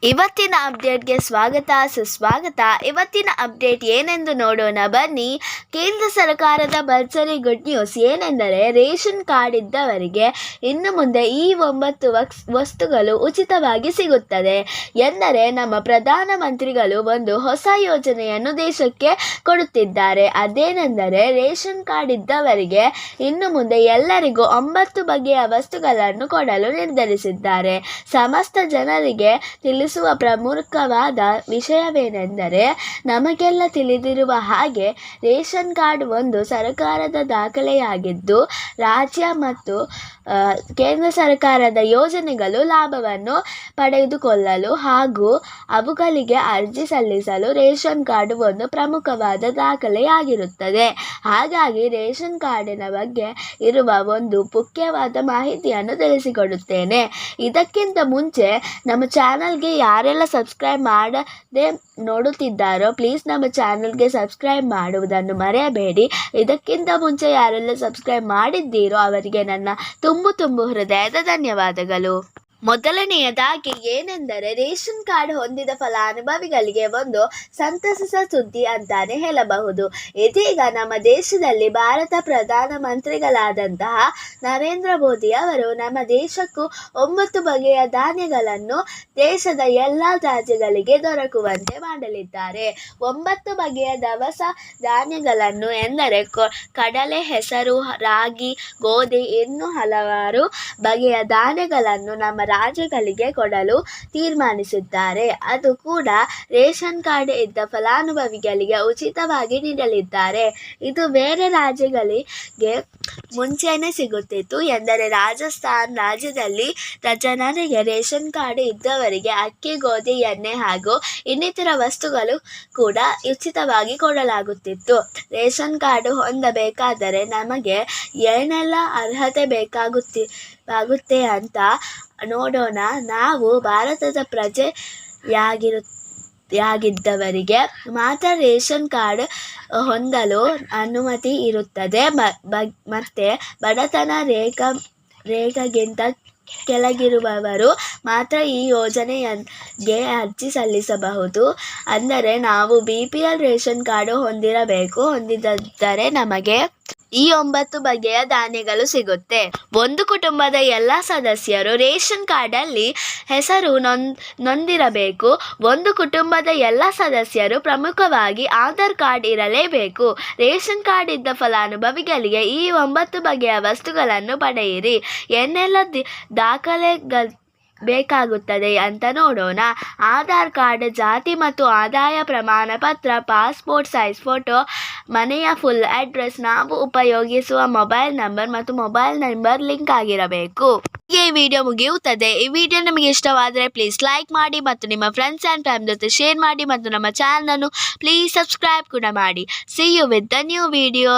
ಇವತ್ತಿನ ಅಪ್ಡೇಟ್ಗೆ ಸ್ವಾಗತ ಸುಸ್ವಾಗತ. ಇವತ್ತಿನ ಅಪ್ಡೇಟ್ ಏನೆಂದು ನೋಡೋಣ ಬನ್ನಿ. ಕೇಂದ್ರ ಸರ್ಕಾರದ ಭರ್ಜರಿ ಗುಡ್ ನ್ಯೂಸ್ ಏನೆಂದರೆ ರೇಷನ್ ಕಾರ್ಡ್ ಇದ್ದವರಿಗೆ ಇನ್ನು ಮುಂದೆ ಈ 9 ವಸ್ತುಗಳು ಉಚಿತವಾಗಿ ಸಿಗುತ್ತದೆ ಎಂದರೆ ನಮ್ಮ ಪ್ರಧಾನಮಂತ್ರಿಗಳು ಒಂದು ಹೊಸ ಯೋಜನೆಯನ್ನು ದೇಶಕ್ಕೆ ಕೊಡುತ್ತಿದ್ದಾರೆ. ಅದೇನೆಂದರೆ ರೇಷನ್ ಕಾರ್ಡ್ ಇದ್ದವರಿಗೆ ಇನ್ನು ಮುಂದೆ ಎಲ್ಲರಿಗೂ 9 ಬಗೆಯ ವಸ್ತುಗಳನ್ನು ಕೊಡಲು ನಿರ್ಧರಿಸಿದ್ದಾರೆ. ಸಮಸ್ತ ಜನರಿಗೆ ತಿಳಿಸುವ ಪ್ರಮುಖವಾದ ವಿಷಯವೇನೆಂದರೆ ನಮಗೆಲ್ಲ ತಿಳಿದಿರುವ ಹಾಗೆ ರೇಷನ್ ಕಾರ್ಡ್ ಒಂದು ಸರ್ಕಾರದ ದಾಖಲೆಯಾಗಿದ್ದು ರಾಜ್ಯ ಮತ್ತು ಕೇಂದ್ರ ಸರ್ಕಾರದ ಯೋಜನೆಗಳು ಲಾಭವನ್ನು ಪಡೆದುಕೊಳ್ಳಲು ಹಾಗೂ ಅವುಗಳಿಗೆ ಅರ್ಜಿ ಸಲ್ಲಿಸಲು ರೇಷನ್ ಕಾರ್ಡ್ ಒಂದು ಪ್ರಮುಖವಾದ ದಾಖಲೆಯಾಗಿರುತ್ತದೆ. ಹಾಗಾಗಿ ರೇಷನ್ ಕಾರ್ಡಿನ ಬಗ್ಗೆ ಇರುವ ಒಂದು ಮುಖ್ಯವಾದ ಮಾಹಿತಿಯನ್ನು ತಿಳಿಸಿಕೊಡುತ್ತೇನೆ. ಇದಕ್ಕಿಂತ ಮುಂಚೆ ನಮ್ಮ ಚಾನಲ್ಗೆ ಯಾರೆಲ್ಲ ಸಬ್ಸ್ಕ್ರೈಬ್ ಮಾಡದೆ ನೋಡುತ್ತಿದ್ದಾರೋ ಪ್ಲೀಸ್ ನಮ್ಮ ಚಾನಲ್ಗೆ ಸಬ್ಸ್ಕ್ರೈಬ್ ಮಾಡುವುದನ್ನು ಮರೆಯಬೇಡಿ. ಇದಕ್ಕಿಂತ ಮುಂಚೆ ಯಾರೆಲ್ಲ ಸಬ್ಸ್ಕ್ರೈಬ್ ಮಾಡಿದ್ದೀರೋ ಅವರಿಗೆ ನನ್ನ ತುಂಬು ಹೃದಯದ ಧನ್ಯವಾದಗಳು. ಮೊದಲನೆಯದಾಗಿ ಏನೆಂದರೆ ರೇಷನ್ ಕಾರ್ಡ್ ಹೊಂದಿದ ಫಲಾನುಭವಿಗಳಿಗೆ ಒಂದು ಸಂತಸದ ಸುದ್ದಿ ಅಂತಾನೆ ಹೇಳಬಹುದು. ಇದೀಗ ನಮ್ಮ ದೇಶದಲ್ಲಿ ಭಾರತ ಪ್ರಧಾನಮಂತ್ರಿಗಳಾದಂತಹ ನರೇಂದ್ರ ಮೋದಿ ಅವರು ನಮ್ಮ ದೇಶಕ್ಕೂ 9 ಬಗೆಯ ಧಾನ್ಯಗಳನ್ನು ದೇಶದ ಎಲ್ಲ ರಾಜ್ಯಗಳಿಗೆ ದೊರಕುವಂತೆ ಮಾಡಲಿದ್ದಾರೆ. 9 ಬಗೆಯ ದವಸ ಧಾನ್ಯಗಳನ್ನು ಎಂದರೆ ಕಡಲೆ, ಹೆಸರು, ರಾಗಿ, ಗೋಧಿ ಇನ್ನೂ ಹಲವಾರು ಬಗೆಯ ಧಾನ್ಯಗಳನ್ನು ನಮ್ಮ ರಾಜ್ಯಗಳಿಗೆ ಕೊಡಲು ತೀರ್ಮಾನಿಸಿದ್ದಾರೆ. ಅದು ಕೂಡ ರೇಷನ್ ಕಾರ್ಡ್ ಇದ್ದ ಫಲಾನುಭವಿಗಳಿಗೆ ಉಚಿತವಾಗಿ ನೀಡಲಿದ್ದಾರೆ. ಇದು ಬೇರೆ ರಾಜ್ಯಗಳಿಗೆ ಮುಂಚೆನೇ ಸಿಗುತ್ತಿತ್ತು. ಎಂದರೆ ರಾಜಸ್ಥಾನ್ ರಾಜ್ಯದಲ್ಲಿ ಜನರಿಗೆ ರೇಷನ್ ಕಾರ್ಡ್ ಇದ್ದವರಿಗೆ ಅಕ್ಕಿ, ಗೋಧಿ, ಎಣ್ಣೆ ಹಾಗೂ ಇನ್ನಿತರ ವಸ್ತುಗಳು ಕೂಡ ಉಚಿತವಾಗಿ ಕೊಡಲಾಗುತ್ತಿತ್ತು. ರೇಷನ್ ಕಾರ್ಡ್ ಹೊಂದಬೇಕಾದರೆ ನಮಗೆ ಏನೆಲ್ಲ ಅರ್ಹತೆ ಬೇಕಾಗುತ್ತೆ ಅಂತ ನೋಡೋಣ. ನಾವು ಭಾರತದ ಪ್ರಜೆಯಾಗಿದ್ದವರಿಗೆ ಮಾತ್ರ ರೇಷನ್ ಕಾರ್ಡ್ ಹೊಂದಲು ಅನುಮತಿ ಇರುತ್ತದೆ. ಮತ್ತೆ ಬಡತನ ರೇಖೆಗಿಂತ ಕೆಳಗಿರುವವರು ಮಾತ್ರ ಈ ಯೋಜನೆಗೆ ಅರ್ಜಿ ಸಲ್ಲಿಸಬಹುದು. ಅಂದರೆ ನಾವು BPL ರೇಷನ್ ಕಾರ್ಡ್ ಹೊಂದಿದ್ದರೆ ನಮಗೆ ಈ 9 ಬಗೆಯ ಧಾನ್ಯಗಳು ಸಿಗುತ್ತೆ. ಒಂದು ಕುಟುಂಬದ ಎಲ್ಲ ಸದಸ್ಯರು ರೇಷನ್ ಕಾರ್ಡಲ್ಲಿ ಹೆಸರು ನೊಂದಿರಬೇಕು. ಒಂದು ಕುಟುಂಬದ ಎಲ್ಲ ಸದಸ್ಯರು ಪ್ರಮುಖವಾಗಿ ಆಧಾರ್ ಕಾರ್ಡ್ ಇರಲೇಬೇಕು. ರೇಷನ್ ಕಾರ್ಡ್ ಇದ್ದ ಫಲಾನುಭವಿಗಳಿಗೆ ಈ 9 ಬಗೆಯ ವಸ್ತುಗಳನ್ನು ಪಡೆಯಿರಿ. ಏನೆಲ್ಲ ದಾಖಲೆಗಳು ಬೇಕಾಗುತ್ತದೆ ಅಂತ ನೋಡೋಣ. ಆಧಾರ್ ಕಾರ್ಡ್, ಜಾತಿ ಮತ್ತು ಆದಾಯ ಪ್ರಮಾಣ ಪತ್ರ, ಪಾಸ್ಪೋರ್ಟ್ ಸೈಜ್ ಫೋಟೋ, ಮನೆಯ ಫುಲ್ ಅಡ್ರೆಸ್, ನಾವು ಉಪಯೋಗಿಸುವ ಮೊಬೈಲ್ ನಂಬರ್ ಮತ್ತು ಮೊಬೈಲ್ ನಂಬರ್ ಲಿಂಕ್ ಆಗಿರಬೇಕು. ಈ ವಿಡಿಯೋ ಮುಗಿಯುತ್ತದೆ. ಈ ವಿಡಿಯೋ ನಿಮಗೆ ಇಷ್ಟವಾದರೆ ಪ್ಲೀಸ್ ಲೈಕ್ ಮಾಡಿ ಮತ್ತು ನಿಮ್ಮ ಫ್ರೆಂಡ್ಸ್ ಆ್ಯಂಡ್ ಫ್ಯಾಮಿಲಿ ಜೊತೆ ಶೇರ್ ಮಾಡಿ ಮತ್ತು ನಮ್ಮ ಚಾನಲನ್ನು ಪ್ಲೀಸ್ ಸಬ್ಸ್ಕ್ರೈಬ್ ಕೂಡ ಮಾಡಿ. See you with the new video.